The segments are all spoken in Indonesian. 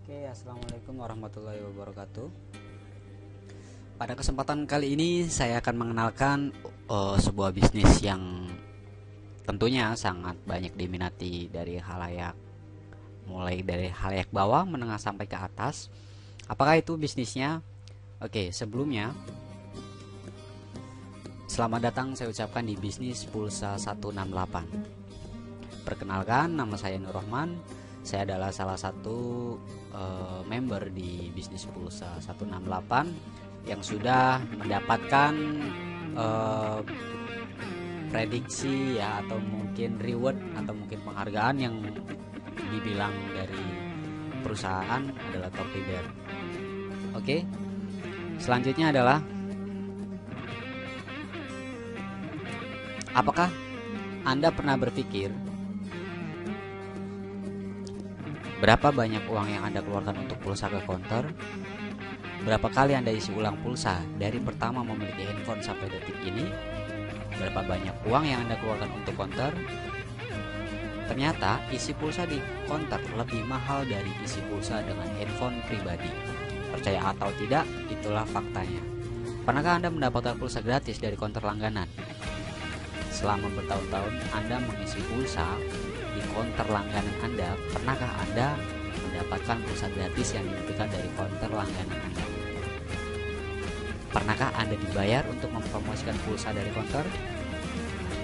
Oke, assalamualaikum warahmatullahi wabarakatuh. Pada kesempatan kali ini saya akan mengenalkan sebuah bisnis yang tentunya sangat banyak diminati dari halayak, mulai dari halayak bawah, menengah sampai ke atas. Apakah itu bisnisnya? Oke, sebelumnya selamat datang saya ucapkan di bisnis Pulsa 168. Perkenalkan, nama saya Nur Rahman. Saya adalah salah satu member di bisnis Pulsa 168 yang sudah mendapatkan prediksi ya, atau mungkin reward atau mungkin penghargaan yang dibilang dari perusahaan adalah top leader. Oke, selanjutnya adalah apakah Anda pernah berpikir berapa banyak uang yang Anda keluarkan untuk pulsa ke konter? Berapa kali Anda isi ulang pulsa dari pertama memiliki handphone sampai detik ini? Berapa banyak uang yang Anda keluarkan untuk konter? Ternyata isi pulsa di konter lebih mahal dari isi pulsa dengan handphone pribadi. Percaya atau tidak, itulah faktanya. Pernahkah Anda mendapatkan pulsa gratis dari konter langganan? Selama bertahun-tahun Anda mengisi pulsa di konter langganan Anda, pernahkah Anda mendapatkan pulsa gratis yang diberikan dari konter langganan Anda? Pernahkah Anda dibayar untuk mempromosikan pulsa dari konter?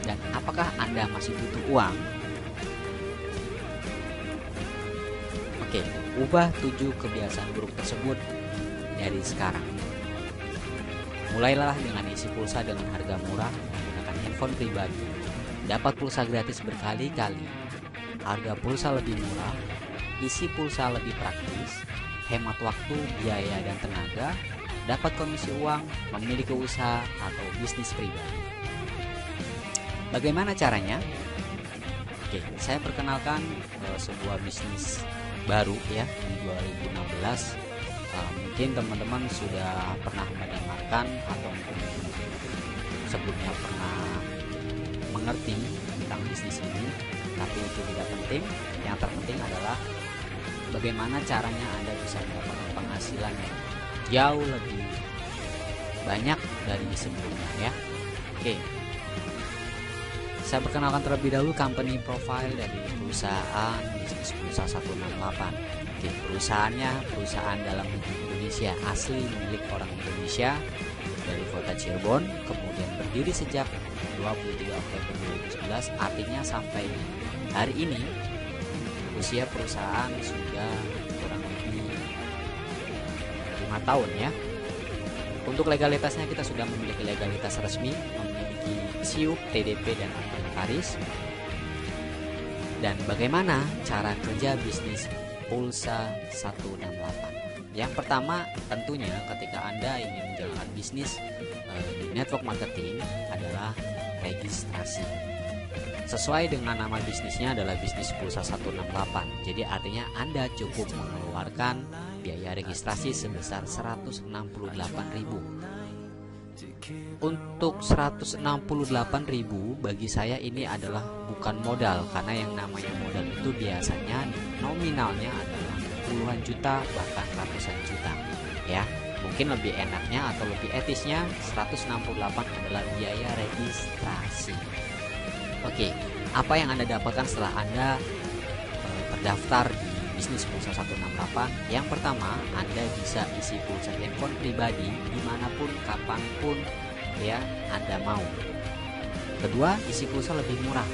Dan apakah Anda masih butuh uang? Oke, ubah 7 kebiasaan buruk tersebut dari sekarang. Mulailah dengan isi pulsa dengan harga murah menggunakan handphone pribadi. Dapat pulsa gratis berkali-kali, harga pulsa lebih murah, isi pulsa lebih praktis, hemat waktu, biaya, dan tenaga, dapat komisi uang, memiliki usaha atau bisnis pribadi. Bagaimana caranya? Oke, saya perkenalkan sebuah bisnis baru ya di 2016. Mungkin teman-teman sudah pernah mendengarkan atau mungkin sebelumnya pernah mengerti tentang bisnis ini, tapi itu tidak penting. Yang terpenting adalah bagaimana caranya Anda bisa mendapatkan penghasilan yang jauh lebih banyak dari sebelumnya ya. Oke, saya perkenalkan terlebih dahulu company profile dari perusahaan bisnis Pulsa 168. Oke, perusahaan dalam negeri Indonesia, asli milik orang Indonesia, dari kota Cirebon, kemudian berdiri sejak 23 Oktober 2011. Artinya sampai hari ini usia perusahaan sudah kurang lebih 5 tahun ya. Untuk legalitasnya kita sudah memiliki legalitas resmi, memiliki SIUP, TDP, dan inventaris. Dan bagaimana cara kerja bisnis Pulsa 168? Yang pertama, tentunya ketika Anda ingin menjalankan bisnis di network marketing adalah registrasi. Sesuai dengan nama bisnisnya adalah bisnis Pulsa 168. Jadi artinya Anda cukup mengeluarkan biaya registrasi sebesar 168.000. Untuk 168.000 bagi saya ini adalah bukan modal, karena yang namanya modal itu biasanya nominalnya adalah puluhan juta bahkan ratusan juta ya. Mungkin lebih enaknya atau lebih etisnya 168 adalah biaya registrasi. Oke, apa yang Anda dapatkan setelah Anda terdaftar di bisnis Pulsa 168? Yang pertama, Anda bisa isi pulsa handphone pribadi dimanapun, kapanpun ya Anda mau. Kedua, isi pulsa lebih murah.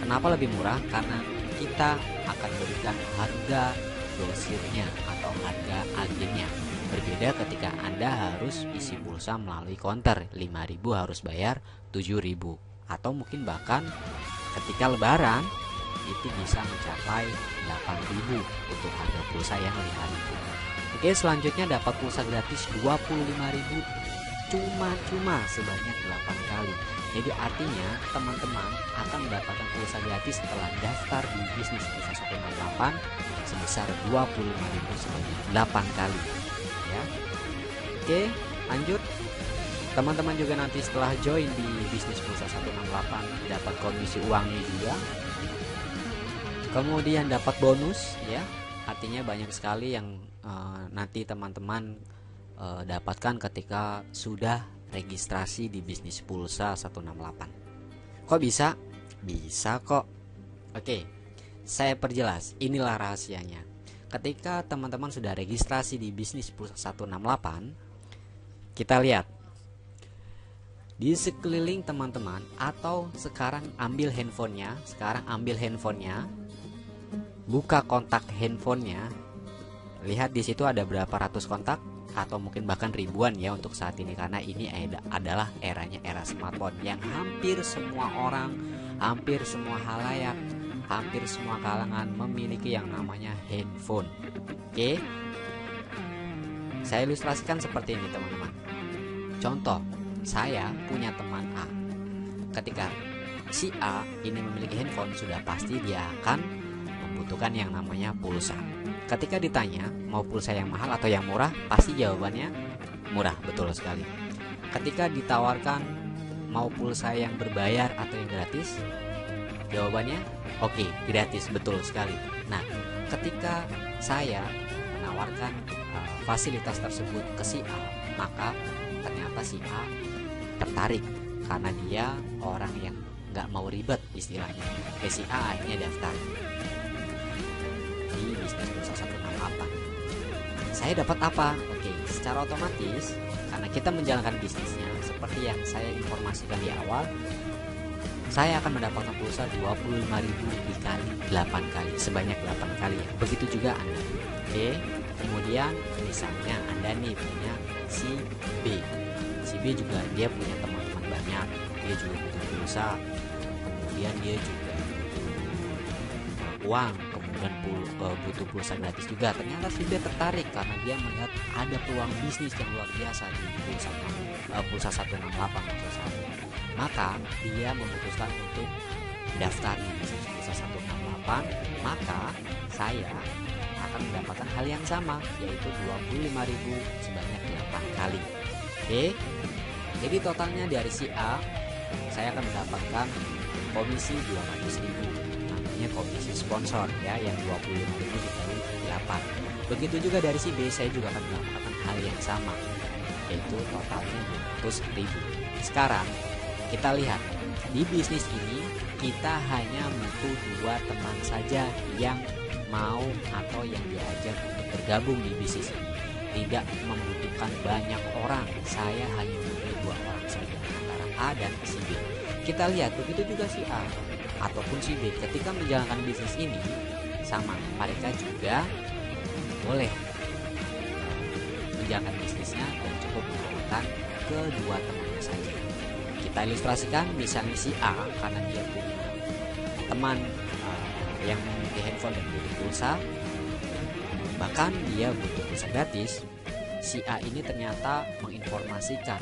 Kenapa lebih murah? Karena kita akan berikan harga grosirnya atau harga agennya. Berbeda ketika Anda harus isi pulsa melalui konter, 5.000 harus bayar 7.000, atau mungkin bahkan ketika lebaran itu bisa mencapai 8.000 untuk harga pulsa yang 5.000. Oke, selanjutnya dapat pulsa gratis 25.000 cuma sebanyak 8 kali. Jadi artinya teman-teman akan mendapatkan pulsa gratis setelah daftar di bisnis Pulsa 168 sebesar 25.000 sebanyak 8 kali ya. Oke, lanjut. Teman-teman juga nanti setelah join di bisnis Pulsa 168 dapat komisi uangnya juga. Kemudian dapat bonus ya. artinya banyak sekali yang nanti teman-teman dapatkan ketika sudah registrasi di bisnis pulsa 168. Kok bisa? Bisa kok. Oke, saya perjelas. Inilah rahasianya. Ketika teman-teman sudah registrasi di bisnis pulsa 168, kita lihat di sekeliling teman-teman, atau sekarang ambil handphonenya, buka kontak handphonenya, lihat di situ ada berapa ratus kontak atau mungkin bahkan ribuan ya untuk saat ini, karena ini adalah eranya era smartphone yang hampir semua orang, hampir semua halayak, hampir semua kalangan memiliki yang namanya handphone. Oke, saya ilustrasikan seperti ini teman-teman. Contoh, saya punya teman A. Ketika si A ini memiliki handphone, sudah pasti dia akan membutuhkan yang namanya pulsa. Ketika ditanya mau pulsa yang mahal atau yang murah, pasti jawabannya murah, betul sekali. Ketika ditawarkan mau pulsa yang berbayar atau yang gratis, jawabannya oke, gratis, betul sekali. Nah, ketika saya menawarkan fasilitas tersebut ke si A, maka ternyata si A tertarik karena dia orang yang nggak mau ribet istilahnya. Si A akhirnya daftar di bisnis pulsa 168. Saya dapat apa? Oke, secara otomatis karena kita menjalankan bisnisnya seperti yang saya informasikan di awal, saya akan mendapatkan pulsa 25.000 dikali 8 kali, sebanyak 8 kali ya. Begitu juga Anda. Oke, kemudian misalnya Anda nih punya si B. Si B juga dia punya teman-teman banyak, dia juga butuh pulsa, kemudian dia juga butuh uang, kemudian butuh pulsa gratis juga. Ternyata si B tertarik karena dia melihat ada peluang bisnis yang luar biasa di pulsa 168 maksud saya. Maka dia memutuskan untuk daftar di bisnis pulsa 168. Maka saya akan mendapatkan hal yang sama, yaitu 25.000 sebanyak 8 kali. Oke, jadi totalnya dari si A saya akan mendapatkan komisi 200.000, namanya komisi sponsor ya, yang 25.000 dikali 8. Begitu juga dari si B, saya juga akan mendapatkan hal yang sama, yaitu totalnya 200.000. Sekarang kita lihat di bisnis ini kita hanya butuh 2 teman saja yang mau atau yang diajak untuk bergabung di bisnis ini. Tidak membutuhkan banyak orang, saya hanya butuh 2 orang saja antara A dan si B. Kita lihat begitu juga si A ataupun si B ketika menjalankan bisnis ini sama, mereka juga boleh menjalankan bisnisnya dan cukup menggunakan kedua temannya saja. Kita ilustrasikan misalnya si A karena dia punya teman yang memiliki handphone dan butuh pulsa, bahkan dia butuh pulsa gratis. Si A ini ternyata menginformasikan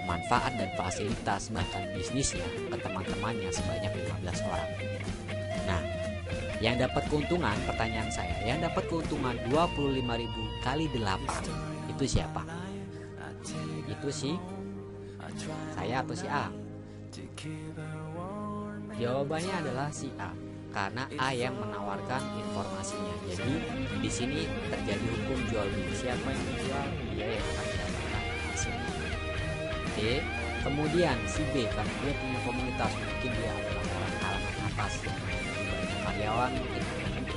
manfaat dan fasilitas bahkan bisnisnya ke teman-temannya sebanyak 15 orang. Nah, yang dapat keuntungan, pertanyaan saya, yang dapat keuntungan 25.000 kali 8 itu siapa? Itu si saya atau si A? Jawabannya adalah si A, karena A yang menawarkan informasinya. Jadi di sini terjadi hukum jual beli. Siapa yang menjual, dia yang akan mendapatkan hasilnya. Oke. Kemudian si B, karena dia punya komunitas, mungkin dia adalah orang kalangan atas yang banyak karyawan, mungkin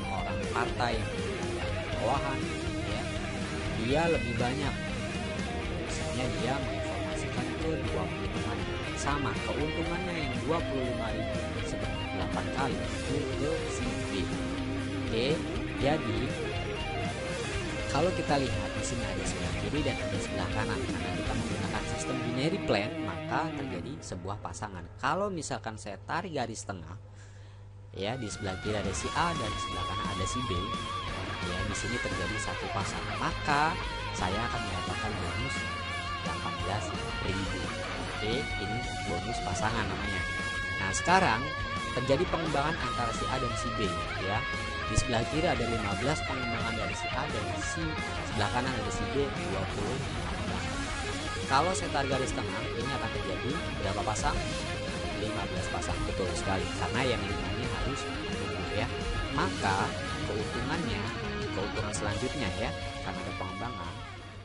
orang partai yang punya bawahan, ya. Dia lebih banyak. Misalnya dia menginformasikan ke 20 teman. Sama keuntungannya yang 25.000 sebanyak 8 kali itu ke si B. Oke, jadi kalau kita lihat di sini ada sebelah kiri dan ada sebelah kanan. Karena kita menggunakan sistem binary plan, maka terjadi sebuah pasangan. Kalau misalkan saya tarik garis tengah, ya di sebelah kiri ada si A dan di sebelah kanan ada si B, ya di sini terjadi satu pasangan. Maka saya akan mendapatkan bonus 18.000. Oke, ini bonus pasangan namanya. Nah, sekarang terjadi pengembangan antara si A dan si B, ya. Di sebelah kiri ada 15 pengembangan dari si A dan si sebelah kanan ada si B 20. Kalau saya tarik garis tengah, ini akan terjadi berapa pasang? 15 pasang, betul sekali. Karena yang limanya harus menunggu ya. Maka keuntungan selanjutnya ya, karena ada pengembangan,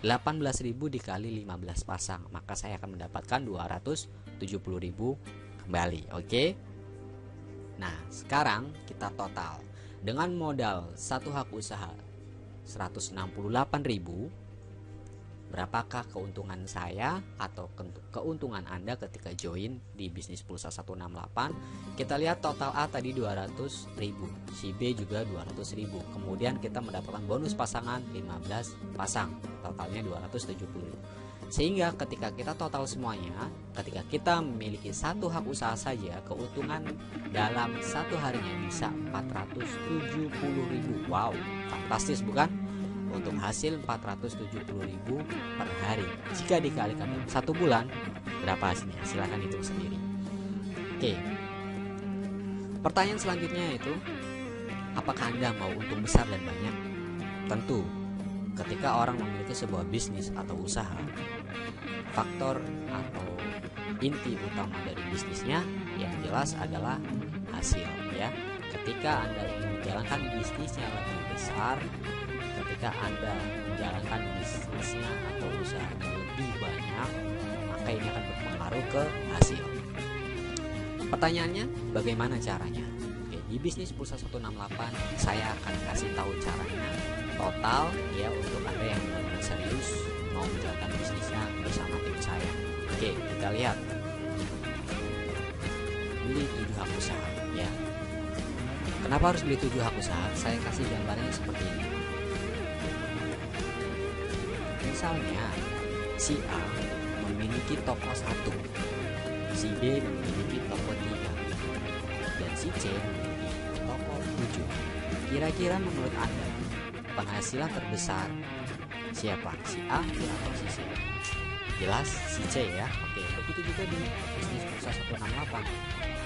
18.000 dikali 15 pasang, maka saya akan mendapatkan 270.000 kembali. Oke. Nah, sekarang kita total. Dengan modal satu hak usaha 168.000, berapakah keuntungan saya atau keuntungan Anda ketika join di bisnis pulsa 168? Kita lihat total A tadi 200.000, si B juga 200.000. Kemudian kita mendapatkan bonus pasangan 15 pasang, totalnya 270.000. Sehingga ketika kita total semuanya, ketika kita memiliki satu hak usaha saja, keuntungan dalam satu harinya bisa 470.000. Wow, fantastis bukan? Untuk hasil 470.000 per hari. Jika dikalikan dalam 1 bulan, berapa hasilnya? Silahkan hitung sendiri. Oke. Pertanyaan selanjutnya itu, apakah Anda mau untung besar dan banyak? Tentu. Ketika orang memiliki sebuah bisnis atau usaha, faktor atau inti utama dari bisnisnya yang jelas adalah hasil ya. Ketika Anda ingin menjalankan bisnisnya lebih besar, ketika Anda menjalankan bisnisnya atau usahanya lebih banyak, maka ini akan berpengaruh ke hasil. Pertanyaannya, bagaimana caranya? Oke, di bisnis pulsa 168 saya akan kasih tahu caranya total ya, untuk Anda yang benar-benar serius mau menjalankan bisnisnya bersama tim saya. Oke, kita lihat. Beli 7 hak usaha ya. Kenapa harus beli 7 hak usaha? Saya kasih gambarnya seperti ini. Misalnya si A memiliki toko 1, si B memiliki toko 3, dan si C memiliki toko 7. Kira-kira menurut Anda penghasilan terbesar siapa? Si A atau si C? Jelas si C ya. Oke, begitu juga di bisnis pulsa 168.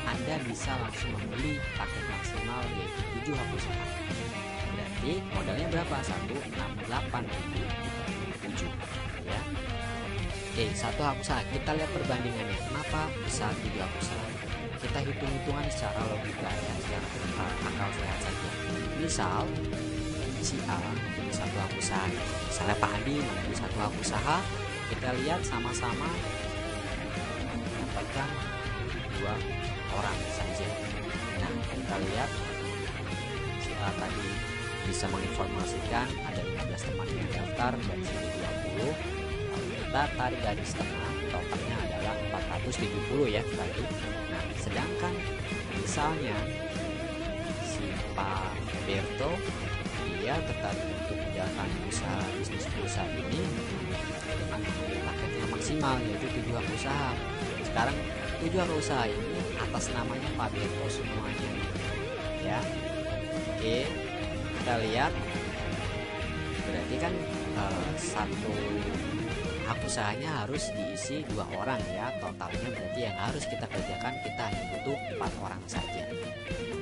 Anda bisa langsung membeli paket maksimal yaitu 7 hak usaha. Berarti modalnya berapa? 168.000 7 ya. Oke, satu hak usaha. Kita lihat perbandingannya. Kenapa bisa 7 hak usaha? Kita hitung-hitungan secara logika ya, secara akal sehat saja. Misal si A memiliki satu hak usaha, misalnya Pak Andi memiliki satu hak usaha, kita lihat sama-sama mendapatkan 2 orang saja. Nah, kita lihat si A tadi bisa menginformasikan ada 15 teman yang daftar dan sini 20. Lalu kita tarik garis tengah, totalnya adalah 470 ya tadi. Nah, sedangkan misalnya si Pak Berto dia tertarik untuk menjalankan usaha bisnis pulsa ini dengan membeli paket yang maksimal yaitu 7 hak usaha. Sekarang 7 hak usaha ini atas namanya Pak Berto semuanya ya. Oke, kita lihat berarti kan satu hak usahanya harus diisi 2 orang ya. Totalnya berarti yang harus kita kerjakan kita hanya butuh 4 orang saja.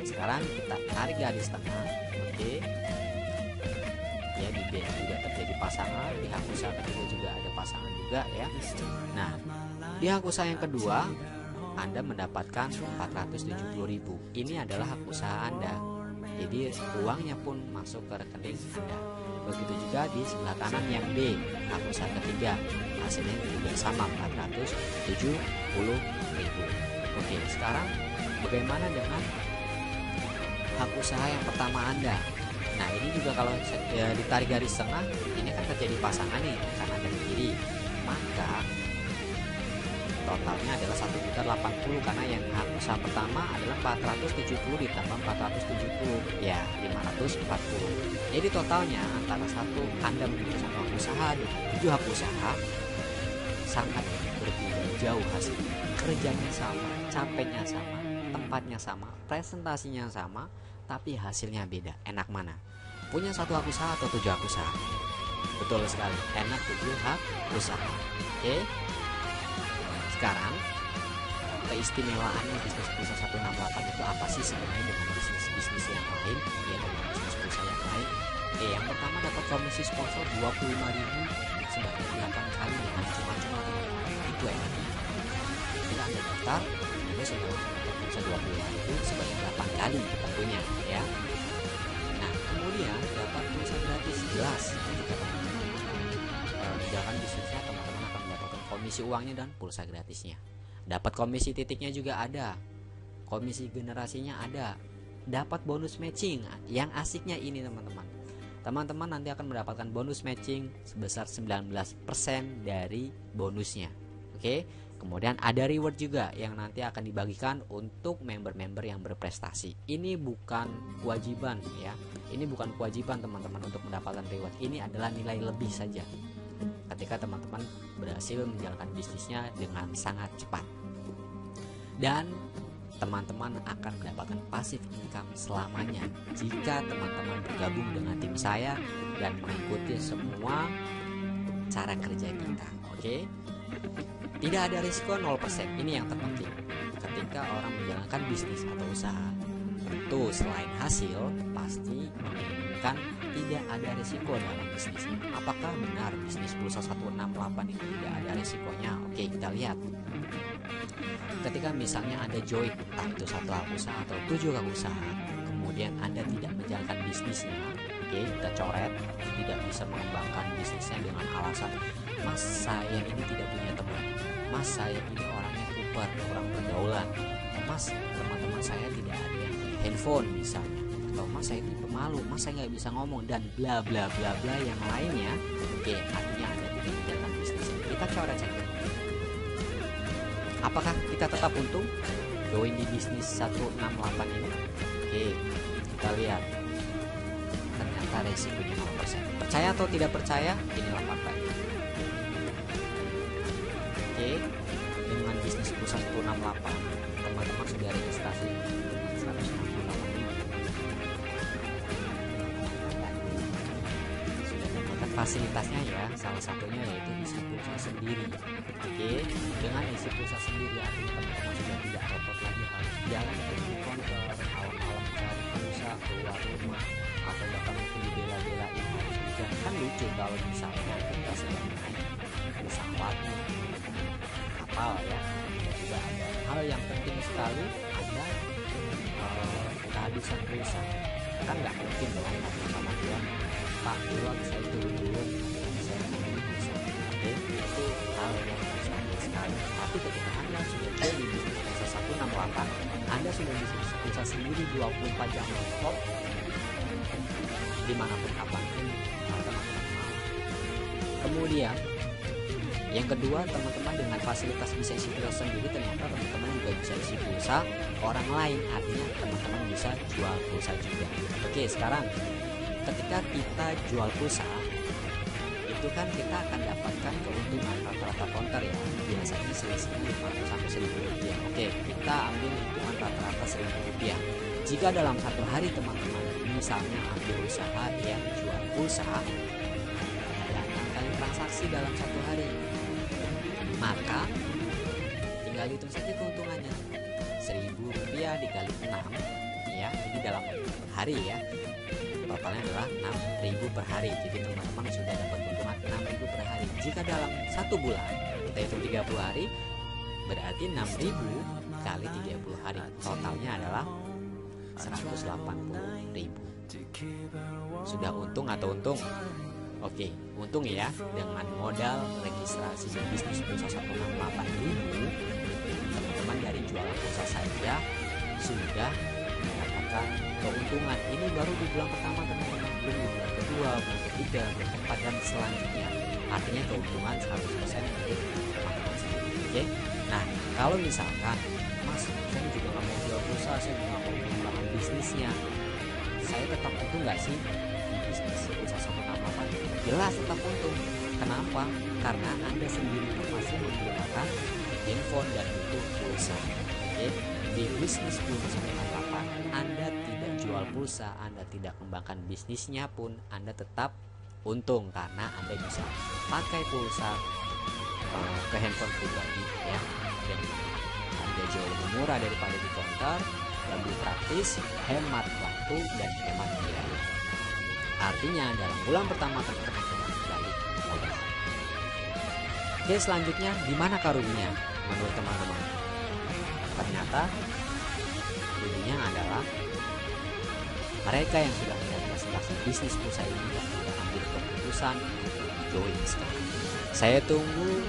Sekarang kita tarik garis tengah. Oke, ya di B juga terjadi pasangan, di hak usaha kedua juga ada pasangan juga ya. Nah, di hak usaha yang kedua Anda mendapatkan 470.000. Ini adalah hak usaha Anda, jadi uangnya pun masuk ke rekening Anda. Begitu juga di sebelah kanan yang B, hak usaha ketiga, hasilnya juga sama 470.000. Oke, sekarang bagaimana dengan hak usaha yang pertama Anda? Nah, ini juga kalau ya, ditarik garis tengah, ini kan terjadi pasangan nih, kanan dan kiri. Maka totalnya adalah 1.080.000 karena yang hak usaha pertama adalah 470 ditambah 470 ya 540. Jadi totalnya antara Anda memiliki satu hak usaha dengan 7 hak usaha sangat berbeda jauh hasilnya. Kerjanya sama, capeknya sama, tempatnya sama, presentasinya sama, tapi hasilnya beda. Enak mana? Punya satu hak usaha atau 7 hak usaha? Betul sekali, enak 7 hak usaha. Oke. Sekarang keistimewaannya bisnis pulsa 168 itu apa sih sebenarnya dengan bisnis yang lain ya, dengan bisnis pulsa yang lain? Yang pertama dapat komisi sponsor 25.000 sebanyak 8 kali dengan cuma-cuma. Itu enak. Bila Anda daftar, Anda sudah dapat komisi 25.000 sebanyak 8 kali tentunya ya. komisi uangnya dan pulsa gratisnya. Dapat komisi titiknya juga ada, komisi generasinya ada, dapat bonus matching. Yang asiknya ini teman-teman nanti akan mendapatkan bonus matching sebesar 19% dari bonusnya. Oke. Kemudian ada reward juga yang nanti akan dibagikan untuk member-member yang berprestasi. Ini bukan kewajiban ya. Ini bukan kewajiban teman-teman untuk mendapatkan reward. Ini adalah nilai lebih saja ketika teman-teman berhasil menjalankan bisnisnya dengan sangat cepat. Dan teman-teman akan mendapatkan passive income selamanya jika teman-teman bergabung dengan tim saya dan mengikuti semua cara kerja kita. Oke? Tidak ada risiko 0%. Ini yang terpenting ketika orang menjalankan bisnis atau usaha. Tentu selain hasil, pasti menginginkan tidak ada risiko dalam bisnisnya. Apakah benar bisnis pulsa 168 itu tidak ada risikonya? Oke, kita lihat. Ketika misalnya Anda join entah itu 1 hak usaha atau 7 hak usaha, kemudian Anda tidak menjalankan bisnisnya, oke, kita coret, tidak bisa mengembangkan bisnisnya dengan alasan, Mas, saya ini tidak punya teman, Mas, saya ini orangnya kuper, kurang pergaulan, Mas, teman-teman saya tidak ada yang punya handphone misalnya, atau Mas, saya ini pemalu, Mas, saya nggak bisa ngomong, dan bla bla bla bla yang lainnya. Oke, artinya Anda tidak menjalankan bisnisnya. Kita coret saja. Apakah kita tetap untung join di bisnis 168 ini? Oke, kita lihat. Ternyata resikonya 0%. Percaya atau tidak percaya? Inilah faktanya. Oke, dengan bisnis pulsa 168 teman-teman sudah registrasi 168 ini. Sudah mendapatkan fasilitasnya ya, salah satunya yaitu isi pulsa sendiri. Oke, dengan isi pulsa sendiri artinya teman-teman sudah tidak repot lagi harus jalan ke konter, malam-malam cari pulsa keluar rumah, atau bahkan mungkin dibela-belain harus hujan. Kan lucu kalau misalnya kita sedang naik pesawat kapal ya, juga ada hal yang penting sekali, ada kehabisan pulsa. Kan nggak mungkin dong sama dia, Pak duluan saya turun dulu, saya mau pulsa. Oke, itu hal yang sangat sekali. Tapi ketika Anda sudah jadi bisnis pulsa 168, Anda sudah bisa pulsa sendiri 24 jam non-stop, dimanapun kapanpun teman-teman mau. Kemudian yang kedua, teman-teman dengan fasilitas bisa isi pulsa sendiri, ternyata teman-teman juga bisa isi pulsa orang lain, artinya teman-teman bisa jual pulsa juga. Oke, sekarang ketika kita jual pulsa itu kan kita akan dapatkan keuntungan rata-rata konter ya, biasanya selisihnya 500 sampai 1000 rupiah. Oke, kita ambil hitungan rata-rata 1000 rupiah. Jika dalam satu hari teman-teman misalnya ambil usaha yang jual pulsa dan kali transaksi dalam satu hari, maka tinggal hitung saja keuntungannya. 1000 rupiah dikali 6 ya, ini dalam hari ya, totalnya adalah 6.000 per hari. Jadi teman-teman sudah dapat keuntungan 6.000 per hari. Jika dalam satu bulan kita hitung 30 hari, berarti 6.000 kali 30 hari, totalnya adalah 180.000. Sudah untung atau untung? Oke, untung ya. Dengan modal registrasi bisnis pulsa 168.000, teman-teman dari jualan pulsa saja sudah mendapatkan keuntungan. Ini baru di bulan pertama teman-teman, belum di bulan kedua, bulan ketiga, bulan keempat dan selanjutnya. Artinya keuntungan 100% dari teman-teman sendiri. Oke. Nah, kalau misalkan Mas, saya juga nggak mau jual pulsa, saya juga mau mengembangkan bisnisnya, saya tetap untung nggak sih di bisnis pulsa 168? Jelas tetap untung. Kenapa? Karena Anda sendiri masih menggunakan handphone dan butuh pulsa. Oke. Di bisnis pulsa 168 Anda tidak jual pulsa, Anda tidak kembangkan bisnisnya pun Anda tetap untung karena Anda bisa pakai pulsa ke handphone pribadi ya, dan Anda jauh lebih murah daripada di konter, lebih praktis, hemat waktu dan hemat biaya. Artinya dalam bulan pertama teman-teman balik modal. Oke, selanjutnya di mana ruginya menurut teman-teman? Ternyata ruginya adalah mereka yang sudah menginvestasi bisnis pulsa ini dan sudah ambil keputusan untuk join sekarang. Saya tunggu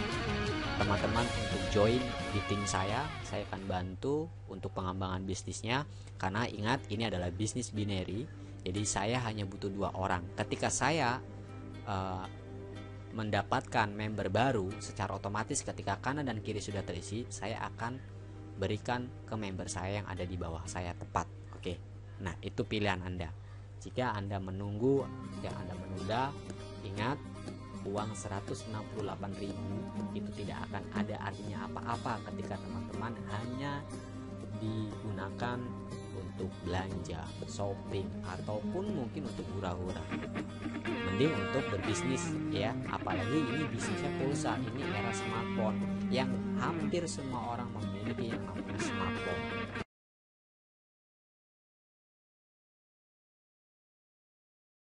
teman-teman untuk join di tim saya akan bantu untuk pengembangan bisnisnya. Karena ingat, ini adalah bisnis binary, jadi saya hanya butuh 2 orang. Ketika saya mendapatkan member baru, secara otomatis ketika kanan dan kiri sudah terisi, saya akan berikan ke member saya yang ada di bawah saya tepat. Oke, nah itu pilihan Anda. Jika Anda menunggu, jika Anda menunda, ingat, uang 168.000 itu tidak akan ada artinya apa-apa ketika teman-teman hanya digunakan untuk belanja, shopping, ataupun mungkin untuk hura-hura. Mending untuk berbisnis ya, apalagi ini bisnisnya pulsa, ini era smartphone yang hampir semua orang memiliki yang namanya smartphone.